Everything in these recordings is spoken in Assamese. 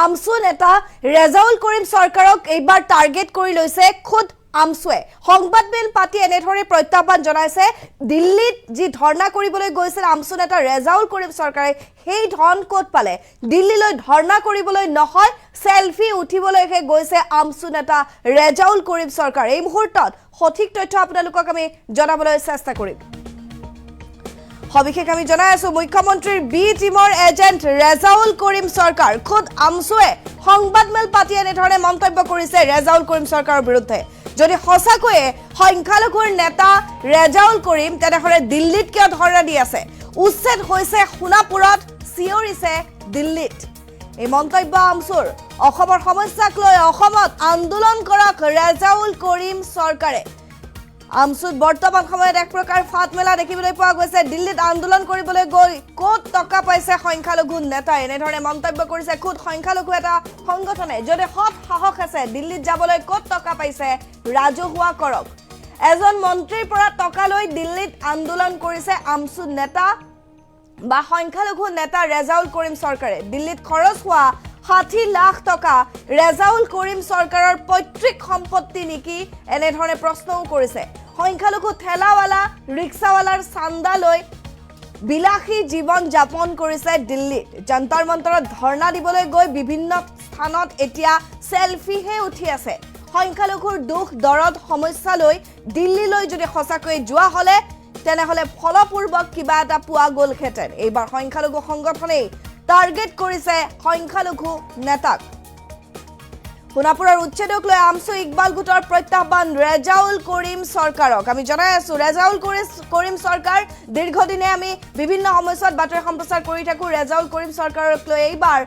আমছু নেতা ৰেজাউল কৰিম চৰকাৰক এইবাৰ টাৰ্গেট কৰি লৈছে খুদ আমছুৱে সংবাদমেল পাতি এনেধৰণে প্ৰত্যাহ্বান জনাইছে দিল্লীত যি ধৰ্ণা কৰিবলৈ গৈছিল আমছু নেতা ৰেজাউল কৰিম চৰকাৰে সেই ধন ক'ত পালে দিল্লীলৈ ধৰ্ণা কৰিবলৈ নহয় সেলফি উঠিবলৈহে গৈছে আমছু নেতা ৰেজাউল কৰিম চৰকাৰ এই মুহূৰ্তত সঠিক তথ্য আপোনালোকক আমি জনাবলৈ চেষ্টা কৰিম সবিশেষ আমি জনাই আছো মুখ্যমন্ত্ৰীৰ বি টিমৰ এজেন্ট ৰেজাউল কৰিম চৰকাৰ খুদ আমছুৱে সংবাদমেল পাতি এনেধৰণে মন্তব্য কৰিছে ৰেজাউল কৰিম চৰকাৰৰ বিৰুদ্ধে যদি সঁচাকৈয়ে সংখ্যালঘুৰ নেতা ৰেজাউল কৰিম তেনেহলে দিল্লীত কিয় ধৰ্ণা দি আছে উচ্ছেদ হৈছে সোণাপুৰত চিঞৰিছে দিল্লীত এই মন্তব্য আমছুৰ অসমৰ সমস্যাক লৈ অসমত আন্দোলন কৰক ৰেজাউল কৰিম চৰকাৰে আমছুত বৰ্তমান সময়ত এক প্ৰকাৰ ফাট মেলা দেখিবলৈ পোৱা গৈছে দিল্লীত আন্দোলন কৰিবলৈ গৈ ক'ত টকা পাইছে সংখ্যালঘু নেতা এনেধৰণে মন্তব্য কৰিছে খুদ সংখ্যালঘু এটা সংগঠনে যদি হত সাহস আছে দিল্লীত যাবলৈ ক'ত টকা পাইছে ৰাজহুৱা কৰক এজন মন্ত্ৰীৰ পৰা টকা লৈ দিল্লীত আন্দোলন কৰিছে আমছু নেতা বা সংখ্যালঘু নেতা ৰেজাউল কৰিম চৰকাৰে দিল্লীত খৰচ হোৱা 60 লাখ টকা ৰেজাউল কৰিম চৰকাৰৰ পৈতৃক সম্পত্তি নেকি এনেধৰণে প্ৰশ্নও কৰিছে সংখ্যালঘু ঠেলাৱালা ৰিক্সাৱালাৰ চান্দা লৈ বিলাসী জীৱন যাপন কৰিছে দিল্লীত জন্তৰ মন্তৰত ধৰ্ণা দিবলৈ গৈ বিভিন্ন স্থানত এতিয়া সেলফিহে উঠি আছে সংখ্যালঘুৰ দুখ দৰদ সমস্যা লৈ দিল্লীলৈ যদি সঁচাকৈ যোৱা হলে তেনেহলে ফলপূৰ্বক কিবা এটা পোৱা গ'লহেঁতেন এইবাৰ সংখ্যালঘু সংগঠনে টাৰ্গেট কৰিছে সংখ্যালঘু নেতাক সোণাপুৰৰ উচ্ছেদক লৈ আমছু ইকবাল গোটৰ প্ৰত্যাহ্বান ৰেজাউল কৰিম চৰকাৰক আমি জনাই আছো ৰেজাউল কৰিম চৰকাৰ দীৰ্ঘদিনে আমি বিভিন্ন সময়ত বাতৰি সম্প্ৰচাৰ কৰি থাকো ৰেজাউল কৰিম চৰকাৰক লৈ এইবাৰ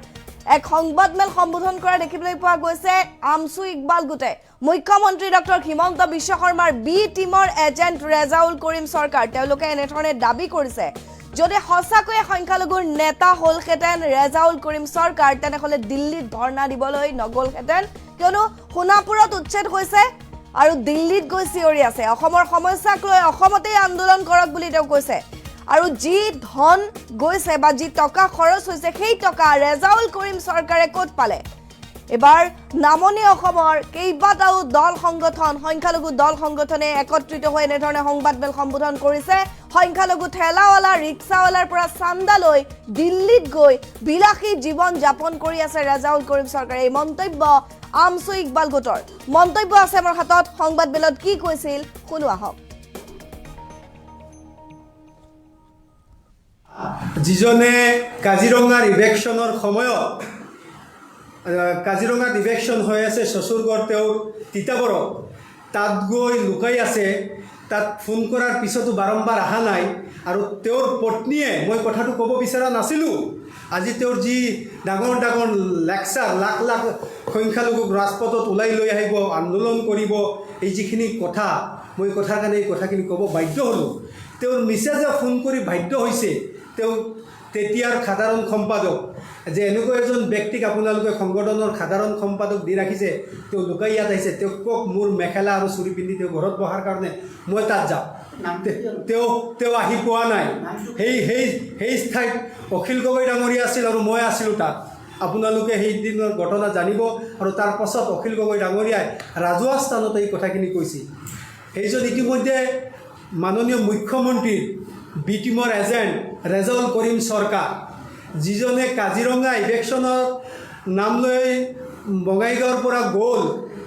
এক সংবাদমেল সম্বোধন কৰা দেখিবলৈ পোৱা গৈছে আমছু ইকবাল গোটে মুখ্যমন্ত্ৰী ডক্টৰ হিমন্ত বিশ্ব শৰ্মাৰ বি টিমৰ এজেন্ট ৰেজাউল কৰিম চৰকাৰ তেওঁলোকে এনেধৰণে দাবী কৰিছে যদি সঁচাকৈয়ে সংখ্যালঘুৰ নেতা হলহেঁতেন ৰেজাউল কৰিম চৰকাৰ তেনেহলে দিল্লীত ধৰ্ণা দিবলৈ নগলহেঁতেন কিয়নো সোণাপুৰত উচ্ছেদ হৈছে আৰু দিল্লীত গৈ চিঞৰি আছে অসমৰ সমস্যাক লৈ অসমতেই আন্দোলন কৰক বুলি তেওঁ কৈছে আৰু যি ধন গৈছে বা যি টকা খৰচ হৈছে সেই টকা ৰেজাউল কৰিম চৰকাৰে ক'ত পালে এবাৰ নামনি অসমৰ কেইবাটাও দল সংগঠন সংখ্যালঘু দল সংগঠনে একত্ৰিত হৈ এনেধৰণে সংবাদমেল সম্বোধন কৰিছে সংখ্যালঘু ঠেলাৱালা ৰিক্সাৱালাৰ পৰা চান্দা লৈ দিল্লীত গৈ বিলাসী জীৱন যাপন কৰি আছে ৰেজাউল কৰিম চৰকাৰে এই মন্তব্য আমছু ইকবাল গোটৰ মন্তব্য আছে আমাৰ হাতত সংবাদমেলত কি কৈছিল শুনো আহক যিজনে কাজিৰঙাৰ ইভেকশ্যনৰ সময়ত কাজিৰঙাত ইভেকশ্যন হৈ আছে চচুৰগড় তেওঁৰ তিতাবৰত তাত গৈ লুকাই আছে তাত ফোন কৰাৰ পিছতো বাৰম্বাৰ অহা নাই আৰু তেওঁৰ পত্নীয়ে মই কথাটো ক'ব বিচৰা নাছিলোঁ আজি তেওঁৰ যি ডাঙৰ ডাঙৰ লেকচাৰ লাখ লাখ সংখ্যালঘুক ৰাজপথত ওলাই লৈ আহিব আন্দোলন কৰিব এই যিখিনি কথা মই কথাৰ কাৰণে এই কথাখিনি ক'ব বাধ্য হ'লোঁ তেওঁৰ মিছেজে ফোন কৰি বাধ্য হৈছে তেওঁ তেতিয়াৰ সাধাৰণ সম্পাদক যে এনেকুৱা এজন ব্যক্তিক আপোনালোকে সংগঠনৰ সাধাৰণ সম্পাদক দি ৰাখিছে তেওঁ লুকাই ইয়াত আহিছে তেওঁক কওক মোৰ মেখেলা আৰু চুৰি পিন্ধি তেওঁ ঘৰত বহাৰ কাৰণে মই তাত যাওঁ তেওঁ আহি পোৱা নাই সেই ঠাইত অখিল গগৈ ডাঙৰীয়া আছিল আৰু মই আছিলোঁ তাত আপোনালোকে সেইদিনৰ ঘটনা জানিব আৰু তাৰ পাছত অখিল গগৈ ডাঙৰীয়াই ৰাজহুৱা স্থানত এই কথাখিনি কৈছিল সেইজন ইতিমধ্যে মাননীয় মুখ্যমন্ত্ৰীৰ বি টিমৰ এজেণ্ট ৰেজাউল কৰিম চৰকাৰ যিজনে কাজিৰঙা ইভেকশ্যনৰ নাম লৈ বঙাইগাঁৱৰ পৰা গ'ল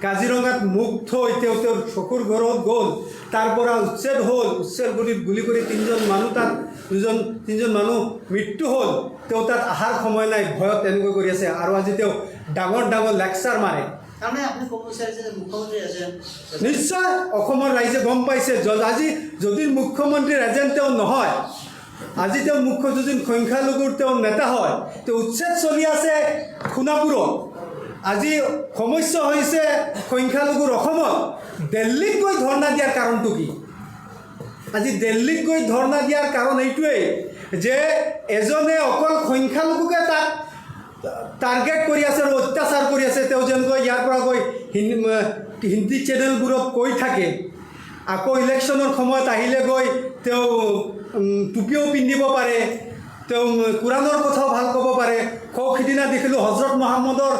কাজিৰঙাত মুখ থৈ তেওঁ তেওঁৰ চকুৰ ঘৰত গ'ল তাৰ পৰা উচ্ছেদ হ'ল উচ্ছেদ গুলি কৰি তিনিজন মানুহ মৃত্যু হ'ল তেওঁ তাত অহাৰ সময় নাই ভয়ত তেনেকৈ কৰি আছে আৰু আজি তেওঁ ডাঙৰ ডাঙৰ লেকচাৰ মাৰে নিশ্চয় অসমৰ ৰাইজে গম পাইছে আজি যদি মুখ্যমন্ত্ৰীৰ এজেণ্ট তেওঁ নহয় আজি তেওঁ মুখ্য যদি সংখ্যালঘুৰ তেওঁ নেতা হয় তেওঁ উচ্ছেদ চলি আছে সোণাপুৰত আজি সমস্যা হৈছে সংখ্যালঘুৰ অসমত দিল্লীত গৈ ধৰ্ণা দিয়াৰ কাৰণটো কি আজি দিল্লীত গৈ ধৰ্ণা দিয়াৰ কাৰণ এইটোৱেই যে এজনে অকল সংখ্যালঘুকে তাক টাৰ্গেট কৰি আছে আৰু অত্যাচাৰ কৰি আছে তেওঁ যেনেকৈ ইয়াৰ পৰা গৈ হিন্দী চেনেলবোৰত কৈ থাকে আকৌ ইলেকশ্যনৰ সময়ত আহিলে গৈ তেওঁ টুপিও পিন্ধিব পাৰে তেওঁ কোৰাণৰ কথাও ভাল ক'ব পাৰে। সিদিনা দেখিলোঁ হজৰত মহম্মদৰ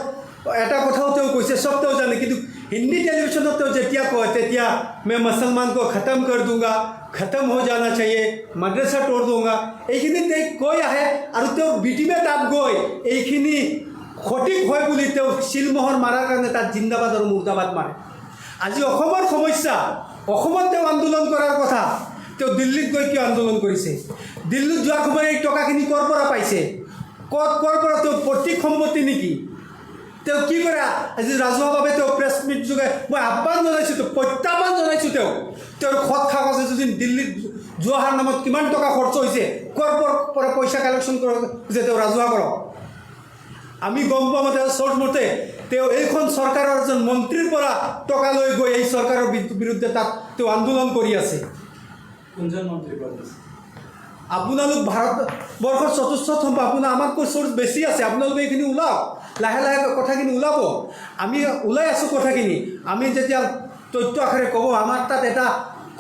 এটা কথাও তেওঁ কৈছে, চব তেওঁ জানে, কিন্তু হিন্দী টেলিভিশ্যনত তেওঁ যেতিয়া কয় তেতিয়া মই মুছলমান কো খতম কৰ দুংগা, খতম হৈ জানা চাহিয়ে, মাদ্ৰাছা তোৰ দুংগা, এইখিনি তেওঁ কৈ আহে আৰু তেওঁ বিটিমে তাত গৈ এইখিনি সঠিক হয় বুলি তেওঁ শিলমোহৰ মাৰাৰ কাৰণে তাত জিন্দাবাদ আৰু মুৰ্দাবাদ মাৰে। আজি অসমৰ সমস্যা, অসমত তেওঁ আন্দোলন কৰাৰ কথা, তেওঁ দিল্লীত গৈ কিয় আন্দোলন কৰিছে? দিল্লীত যোৱাৰ সময়ত এই টকাখিনি ক'ৰ পৰা পাইছে? ক'ৰ পৰা তেওঁ পৈতৃক সম্পত্তি নেকি? তেওঁ কি কৰে? আজি ৰাজহুৱাভাৱে তেওঁ প্ৰেছ মিট যোগে মই আহ্বান জনাইছোঁ, তেওঁ প্ৰত্যাহ্বান জনাইছোঁ, তেওঁৰ খত কাগজ যদি দিল্লীত যোৱাৰ নামত কিমান টকা খৰচ হৈছে, ক'ৰ পৰা পইচা কালেকশ্যন যে তেওঁ ৰাজহুৱা কৰক। আমি গম পোৱা মতে চৰ্ট মতে তেওঁ এইখন চৰকাৰৰ এজন মন্ত্ৰীৰ পৰা টকা লৈ গৈ এই চৰকাৰৰ বিৰুদ্ধে তাত তেওঁ আন্দোলন কৰি আছে। কোনজন মন্ত্ৰীৰ পৰা? আপোনালোক ভাৰতবৰ্ষৰ চতুৰ্থ স্তম্ভ, আপোনাৰ আমাতকৈ চ'ৰ্চ বেছি আছে, আপোনালোকে এইখিনি ওলাওক, লাহে লাহে কথাখিনি ওলাব। আমি ওলাই আছোঁ কথাখিনি। আমি যেতিয়া তথ্য আকাৰে ক'ব আমাৰ তাত এটা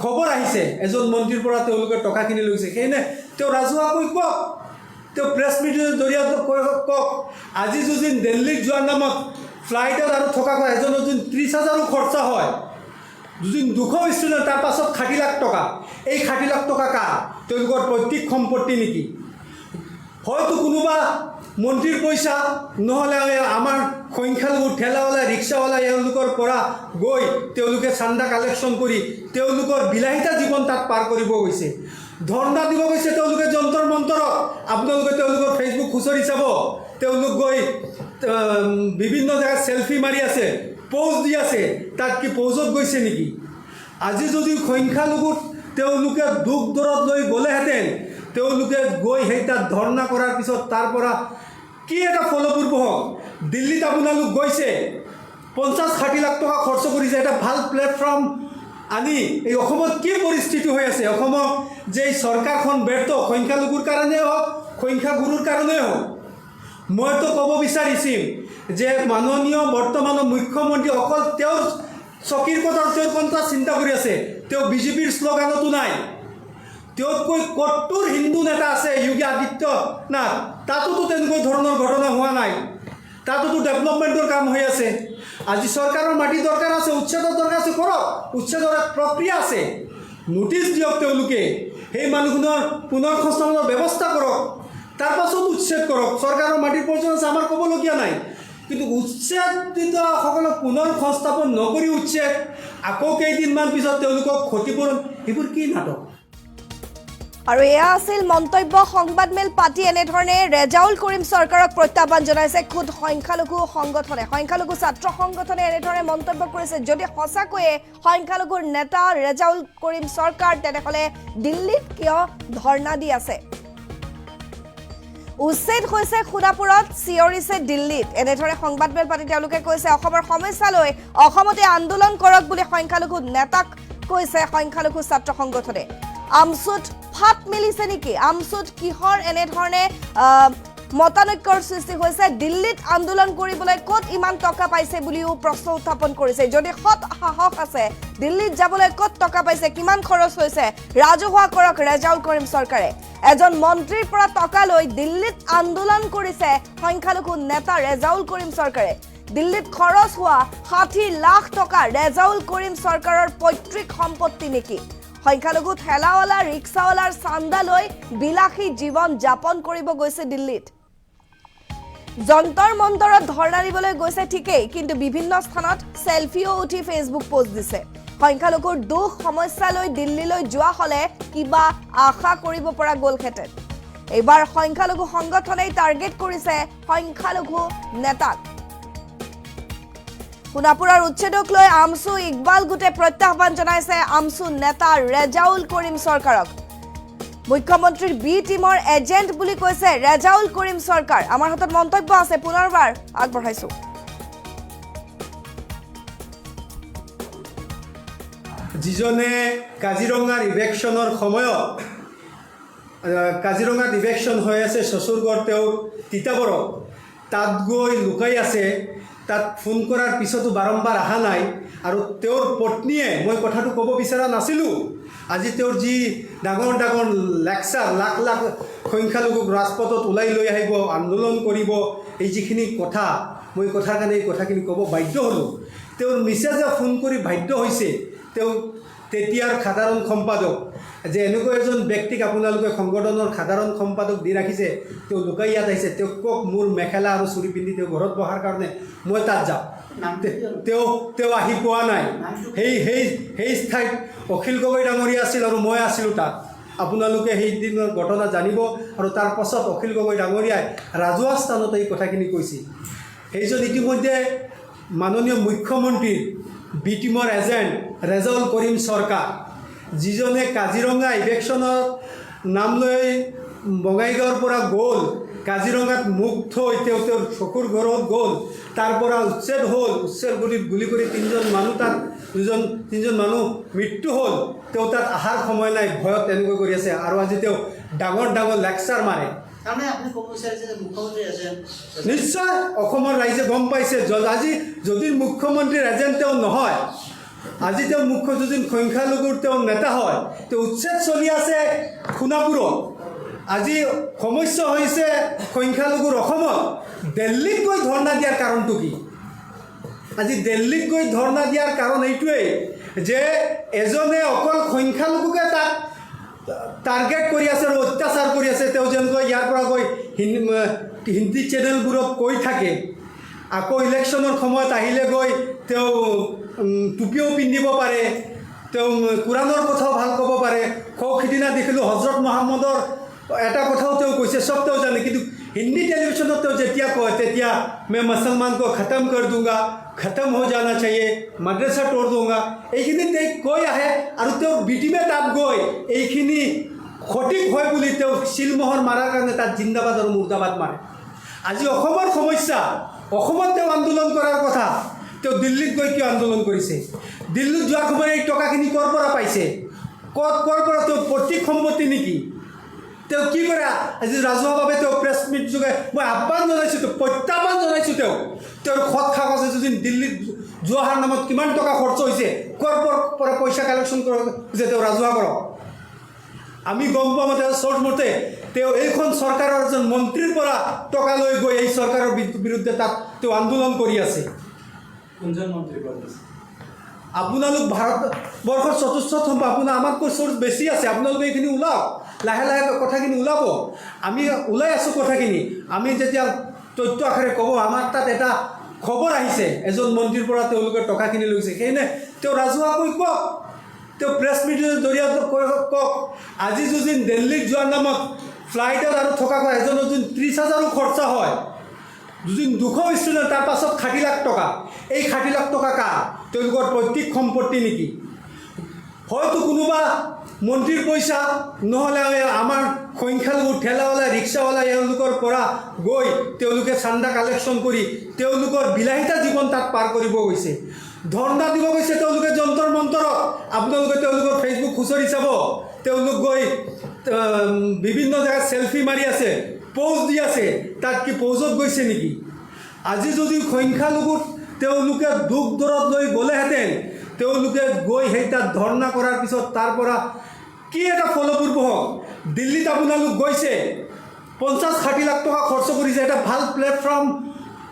খবৰ আহিছে এজন মন্ত্ৰীৰ পৰা তেওঁলোকে টকাখিনি লৈছে, সেইনে তেওঁ ৰাজহুৱাকৈ কওক, তেওঁ প্ৰেছ মিটৰ জৰিয়তে কওক। আজি যদি দিল্লীত যোৱাৰ নামত ফ্লাইটত আৰু থকা হয় এজনৰ যদি 30,000 খৰচা হয়, যদি 200 ষ্টুডেণ্ট, তাৰ পাছত 60 লাখ টকা, এই 60 লাখ টকা কাৰ? তেওঁলোকৰ পৈতৃক সম্পত্তি নেকি? হয়তো কোনোবা মন্ত্ৰীৰ পইচা, নহ'লে আমাৰ সংখ্যালঘু ঠেলাৱালা ৰিক্সাৱালা এওঁলোকৰ পৰা গৈ তেওঁলোকে চান্দা কালেকশ্যন কৰি তেওঁলোকৰ বিলাসিতা জীৱন তাত পাৰ কৰিব গৈছে, ধৰ্ণা দিব গৈছে তেওঁলোকে যন্তৰ মন্তৰত। আপোনালোকে তেওঁলোকৰ ফেচবুক খুচৰি চাব, তেওঁলোক গৈ বিভিন্ন জেগাত চেলফি মাৰি আছে, প'জ দি আছে, তাত কি প'জত গৈছে নেকি? আজি যদি সংখ্যালঘুত তেওঁলোকে দুখ দৰত লৈ গ'লেহেঁতেন, তেওঁলোকে গৈ সেই তাত ধৰ্ণা কৰাৰ পিছত তাৰ পৰা কি এটা ফলপ্ৰসূ হওক। দিল্লীত আপোনালোক গৈছে, 50-60 লাখ টকা খৰচ কৰিছে, এটা ভাল প্লেটফৰ্ম আনি এই অসমত কি পৰিস্থিতি হৈ আছে, অসমত যে এই চৰকাৰখন ব্যৰ্থ, সংখ্যালঘুৰ কাৰণেই হওক, সংখ্যাগুৰুৰ কাৰণেই হওক। মইতো ক'ব বিচাৰিছিল যে মাননীয় বৰ্তমানৰ মুখ্যমন্ত্ৰী অকল তেওঁৰ চকীৰ কথা, তেওঁৰ কথা চিন্তা কৰি আছে, তেওঁ বিজেপিৰ শ্লোগানতো নাই। তেওঁতকৈ কট্টৰ হিন্দু নেতা আছে যোগী আদিত্যনাথ, তাতোতো তেনেকুৱা ধৰণৰ ঘটনা হোৱা নাই, তাতোতো ডেভেলপমেণ্টৰ কাম হৈ আছে। আজি চৰকাৰৰ মাটি দৰকাৰ আছে, উচ্ছেদৰ দৰকাৰ আছে, কৰক, উচ্ছেদৰ এক প্ৰক্ৰিয়া আছে, নোটিছ দিয়ক তেওঁলোকে, সেই মানুহজনৰ পুনৰ সংস্থাপনৰ ব্যৱস্থা কৰক, তাৰ পাছত উচ্ছেদ কৰক। চৰকাৰৰ মাটিৰ প্ৰয়োজন আছে, আমাৰ ক'বলগীয়া নাই, কিন্তু উচ্ছেদিতসকলক পুনৰ সংস্থাপন নকৰি উচ্ছেদ, আকৌ কেইদিনমান পিছত তেওঁলোকক ক্ষতিপূৰণ, এইবোৰ কি নাটক? আৰু এয়া আছিল মন্তব্য। সংবাদমেল পাতি এনেধৰণে ৰেজাউল কৰিম চৰকাৰক প্ৰত্যাহ্বান জনাইছে খুদ সংখ্যালঘু সংগঠনে, সংখ্যালঘু ছাত্ৰ সংগঠনে এনেধৰণে মন্তব্য কৰিছে। যদি সঁচাকৈয়ে সংখ্যালঘুৰ নেতা ৰেজাউল কৰিম চৰকাৰ, তেনেহ'লে দিল্লীত কিয় ধৰ্ণা দি আছে? উচ্ছেদ হৈছে সোণাপুৰত, চিঞৰিছে দিল্লীত, এনেধৰণে সংবাদমেল পাতি তেওঁলোকে কৈছে। অসমৰ সমস্যা লৈ অসমতে আন্দোলন কৰক বুলি সংখ্যালঘু নেতাক কৈছে সংখ্যালঘু ছাত্ৰ সংগঠনে। আমচুত ফাট মেলিছে নেকি? আমচুত কিহৰ এনেধৰণে মতানৈক্যৰ সৃষ্টি হৈছে? দিল্লীত আন্দোলন কৰিবলৈ ক'ত ইমান টকা পাইছে বুলিও প্ৰশ্ন উত্থাপন কৰিছে। যদি সৎ সাহস আছে, দিল্লীত যাবলৈ ক'ত টকা পাইছে, কিমান খৰচ হৈছে, ৰাজহুৱা কৰক ৰেজাউল কৰিম চৰকাৰে। এজন মন্ত্ৰীৰ পৰা টকা লৈ দিল্লীত আন্দোলন কৰিছে সংখ্যালঘু নেতা ৰেজাউল কৰিম চৰকাৰে। দিল্লীত খৰচ হোৱা 60 লাখ টকা ৰেজাউল কৰিম চৰকাৰৰ পৈতৃক সম্পত্তি নেকি? সংখ্যালঘু ঠেলাৱালা ৰিক্সাৱালাৰ চান্দা লৈ বিলাসী জীৱন যাপন কৰিব গৈছে দিল্লীত। যন্তৰ মন্তৰত ধৰ্ণা দিবলৈ গৈছে ঠিকেই, কিন্তু বিভিন্ন স্থানত চেলফিও উঠি ফেচবুক পোষ্ট দিছে। সংখ্যালঘুৰ দুখ সমস্যা লৈ দিল্লীলৈ যোৱা হ'লে কিবা আশা কৰিব পৰা গ'লহেঁতেন। এইবাৰ সংখ্যালঘু সংগঠনেই টাৰ্গেট কৰিছে সংখ্যালঘু নেতাক। সোণাপুৰৰ উচ্ছেদক লৈ আমচু ইকবাল গোটে প্ৰত্যাহ্বান জনাইছে আমচু নেতা ৰেজাউল কৰিম চৰকাৰক। মুখ্যমন্ত্ৰীৰ বি টিমৰ এজেণ্ট বুলি কৈছে ৰেজাউল কৰিম চৰকাৰ। আমাৰ হাতত মন্তব্য আছে, পুনৰবাৰ আগবঢ়াইছো। যিজনে কাজিৰঙাৰ ইভেকশ্যনৰ সময়ত, কাজিৰঙাত ইভেকশ্যন হৈ আছে চচুৰগড়, তেওঁৰ তিতাবৰত, তাত গৈ লুকাই আছে, তাত ফোন কৰাৰ পিছতো বাৰম্বাৰ অহা নাই। আৰু তেওঁৰ পত্নীয়ে, মই কথাটো ক'ব বিচৰা নাছিলোঁ, আজি তেওঁৰ যি ডাঙৰ ডাঙৰ লেকচাৰ, লাখ লাখ সংখ্যালঘুক ৰাজপথত ওলাই লৈ আহিব, আন্দোলন কৰিব, এই যিখিনি কথা, মই কথাৰ কাৰণে এই কথাখিনি ক'ব বাধ্য হ'লোঁ। তেওঁৰ মিছেজে ফোন কৰি বাধ্য হৈছে তেওঁ তেতিয়াৰ সাধাৰণ সম্পাদক, যে এনেকুৱা এজন ব্যক্তিক আপোনালোকে সংগঠনৰ সাধাৰণ সম্পাদক দি ৰাখিছে, তেওঁ লুকাই ইয়াত আহিছে, তেওঁক কওক মোৰ মেখেলা আৰু চুৰি পিন্ধি তেওঁ ঘৰত বহাৰ কাৰণে মই তাত যাওঁ। তেওঁ আহি পোৱা নাই। সেই ঠাইত অখিল গগৈ ডাঙৰীয়া আছিল আৰু মই আছিলোঁ তাত। আপোনালোকে সেইদিনৰ ঘটনা জানিব। আৰু তাৰ পাছত অখিল গগৈ ডাঙৰীয়াই ৰাজহুৱা স্থানত এই কথাখিনি কৈছিল। সেইজন ইতিমধ্যে মাননীয় মুখ্যমন্ত্ৰীৰ বি টিমৰ এজেণ্ট ৰেজাউল কৰিম চৰকাৰ, যিজনে কাজিৰঙা ইভেকশ্যনৰ নাম লৈ বঙাইগাঁৱৰ পৰা গ'ল, কাজিৰঙাত মুখ থৈ তেওঁ তেওঁৰ চকুৰ ঘৰত গ'ল, তাৰ পৰা উচ্ছেদ হ'ল, উচ্ছেদ গুলি কৰি তিনিজন মানুহ মৃত্যু হ'ল। তেওঁ তাত অহাৰ সময় নাই, ভয়ত তেনেকৈ কৰি আছে। আৰু আজি তেওঁ ডাঙৰ ডাঙৰ লেকচাৰ মাৰে। নিশ্চয় অসমৰ ৰাইজে গম পাইছে। আজি যদি মুখ্যমন্ত্ৰীৰ এজেণ্ট তেওঁ নহয়, আজি তেওঁ যদি সংখ্যালঘুৰ তেওঁ নেতা হয়, তেওঁ উচ্ছেদ চলি আছে সোণাপুৰত। আজি সমস্যা হৈছে সংখ্যালঘুৰ অসমত। দিল্লীত গৈ ধৰ্ণা দিয়াৰ কাৰণটো কি? আজি দিল্লীত গৈ ধৰ্ণা দিয়াৰ কাৰণ এইটোৱেই যে এজনে অকল সংখ্যালঘুকে তাক টাৰ্গেট কৰি আছে আৰু অত্যাচাৰ কৰি আছে। তেওঁ যেনেকৈ ইয়াৰ পৰা গৈ হিন্দী চেনেলবোৰত কৈ থাকে, আকৌ ইলেকশ্যনৰ সময়ত আহিলে গৈ তেওঁ টুপিও পিন্ধিব পাৰে, তেওঁ কোৰাণৰ কথাও ভাল ক'ব পাৰে। সিদিনা দেখিলোঁ হজৰত মহম্মদৰ এটা কথাও তেওঁ কৈছে, চব তেওঁ জানে। কিন্তু হিন্দী টেলিভিশ্যনত তেওঁ যেতিয়া কয়, তেতিয়া মই মুছলমানক খতম কৰি দূংগা, খতম হৈ জানা চাহিয়ে, মাদ্ৰাছা তোৰ দূংগা, এইখিনি তেওঁ কৈ আহে। আৰু তেওঁ বিটিমে তাত গৈ এইখিনি সঠিক হয় বুলি তেওঁ শিলমোহৰ মাৰাৰ কাৰণে তাত জিন্দাবাদ আৰু মুৰ্দাবাদ মাৰে। আজি অসমৰ সমস্যা, অসমত তেওঁ আন্দোলন কৰাৰ কথা, তেওঁ দিল্লীত গৈ কিয় আন্দোলন কৰিছে? দিল্লীত যোৱাৰ সময়ত এই টকাখিনি ক'ৰ পৰা পাইছে? ক'ৰ পৰা তেওঁ প্ৰতীক সম্পত্তি নেকি? তেওঁ কি কৰে? আজি ৰাজহুৱাভাৱে তেওঁ প্ৰেছ মিট যোগে মই আহ্বান জনাইছোঁ, প্ৰত্যাহ্বান জনাইছোঁ। তেওঁৰ সৎ কাগজে যদি দিল্লীত যোৱাৰ নামত কিমান টকা খৰচ হৈছে, ক'ৰ পৰা পইচা কালেকশ্যন কৰক যে তেওঁ ৰাজহুৱা কৰক। আমি গম পোৱা মতে চৰ্ট মতে তেওঁ এইখন চৰকাৰৰ এজন মন্ত্ৰীৰ পৰা টকা লৈ গৈ এই চৰকাৰৰ বিৰুদ্ধে তাত তেওঁ আন্দোলন কৰি আছে। কোনজন মন্ত্ৰীৰ পৰা? আপোনালোক ভাৰতবৰ্ষৰ চতুৰ্থ স্তম্ভ, আপোনাৰ আমাতকৈ চ'ৰ্চ বেছি আছে। আপোনালোকে এইখিনি ওলাওক, লাহে লাহে কথাখিনি ওলাব। আমি ওলাই আছোঁ কথাখিনি। আমি যেতিয়া তথ্য আকাৰে ক'ব, আমাৰ তাত এটা খবৰ আহিছে এজন মন্ত্ৰীৰ পৰা তেওঁলোকে টকাখিনি লৈছে, সেইনে তেওঁ ৰাজহুৱাকৈ কওক, তেওঁ প্ৰেছ মিটৰ জৰিয়তে কওক। আজি যদি দিল্লীত যোৱাৰ নামত ফ্লাইটত আৰু থকা এজনৰ যদি 30,000 খৰচা হয়, যদি 200 ষ্টুডেণ্ট, তাৰ পাছত 60 লাখ টকা। এই 60 লাখ টকা কাৰ? তেওঁলোকৰ পৈতৃক সম্পত্তি নেকি? হয়তো কোনোবা মন্ত্ৰীৰ পইচা, নহ'লে আমাৰ সংখ্যালঘু ঠেলাৱালা, ৰিক্সাৱালা এওঁলোকৰ পৰা গৈ তেওঁলোকে চান্দা কালেকশ্যন কৰি তেওঁলোকৰ বিলাসিতা জীৱন তাত পাৰ কৰিব গৈছে। ধৰ্ণা দিব গৈছে তেওঁলোকে যন্তৰ মন্তৰত। আপোনালোকে তেওঁলোকৰ ফেচবুক খুচৰি চাব, তেওঁলোক গৈ বিভিন্ন জেগাত চেলফি মাৰি আছে, প'জ দি আছে। তাত কি প'জত গৈছে নেকি? আজি যদি সংখ্যালঘুত তেওঁলোকে দুখ দৰদ লৈ গ'লেহেঁতেন, তেওঁলোকে গৈ সেই তাত ধৰ্ণা কৰাৰ পিছত তাৰ পৰা কি এটা ফলপ্ৰসূ হওক। দিল্লীত আপোনালোক গৈছে, 50-60 লাখ টকা খৰচ কৰিছে, এটা ভাল প্লেটফৰ্ম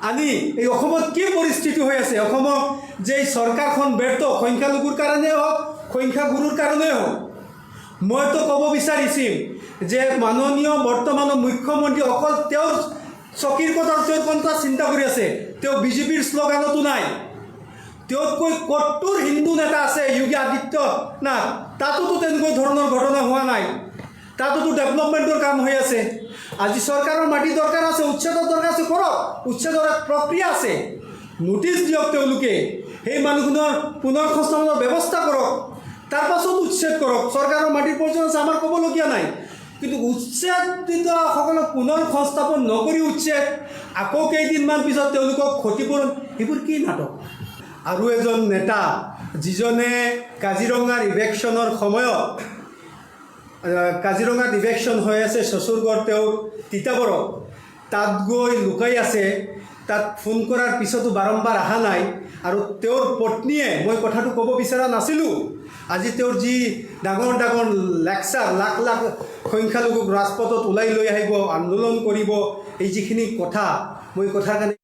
আনি এই অসমত কি পৰিস্থিতি হৈ আছে, অসমত যে এই চৰকাৰখন ব্যৰ্থ, সংখ্যালঘুৰ কাৰণেই হওক, সংখ্যাগুৰুৰ কাৰণেই হওক। মইতো ক'ব বিচাৰিছিল যে মাননীয় বৰ্তমানৰ মুখ্যমন্ত্ৰী অকল তেওঁৰ চকীৰ কথাৰ তেওঁৰ কথা চিন্তা কৰি আছে, তেওঁ বিজেপিৰ শ্লোগানতো নাই। তেওঁতকৈ কট্টৰ হিন্দু নেতা আছে যোগী আদিত্যনাথ, তাতোতো তেনেকুৱা ধৰণৰ ঘটনা হোৱা নাই, তাতোতো ডেভেলপমেণ্টৰ কাম হৈ আছে। আজি চৰকাৰৰ মাটি দৰকাৰ আছে, উচ্ছেদৰ দৰকাৰ আছে, কৰক, উচ্ছেদৰ প্ৰক্ৰিয়া আছে, নোটিছ দিয়ক তেওঁলোকে, সেই মানুহজনৰ পুনৰ সংস্থাপনৰ ব্যৱস্থা কৰক, তাৰ পাছত উচ্ছেদ কৰক। চৰকাৰৰ মাটিৰ প্ৰয়োজন আছে, আমাৰ ক'বলগীয়া নাই। কিন্তু উচ্ছেদিতসকলক পুনৰ সংস্থাপন নকৰি উচ্ছেদ, আকৌ কেইদিনমান পিছত তেওঁলোকক ক্ষতিপূৰণ, এইবোৰ কি নাটক? আৰু এজন নেতা যিজনে কাজিৰঙাৰ ইভেকশ্যনৰ সময়ত, কাজিৰঙাত ইভেকশ্যন হৈ আছে চচুৰগড়, তেওঁৰ তিতাবৰত, তাত গৈ লুকাই আছে, তাত ফোন কৰাৰ পিছতো বাৰম্বাৰ অহা নাই আৰু তেওঁৰ পত্নীয়ে মই কথাটো ক'ব বিচৰা নাছিলোঁ। আজি তেওঁৰ যি ডাঙৰ ডাঙৰ লেকচাৰ, লাখ লাখ সংখ্যালঘুক ৰাজপথত ওলাই লৈ আহিব, আন্দোলন কৰিব, এই যিখিনি কথা, মই কথাৰ কাৰণে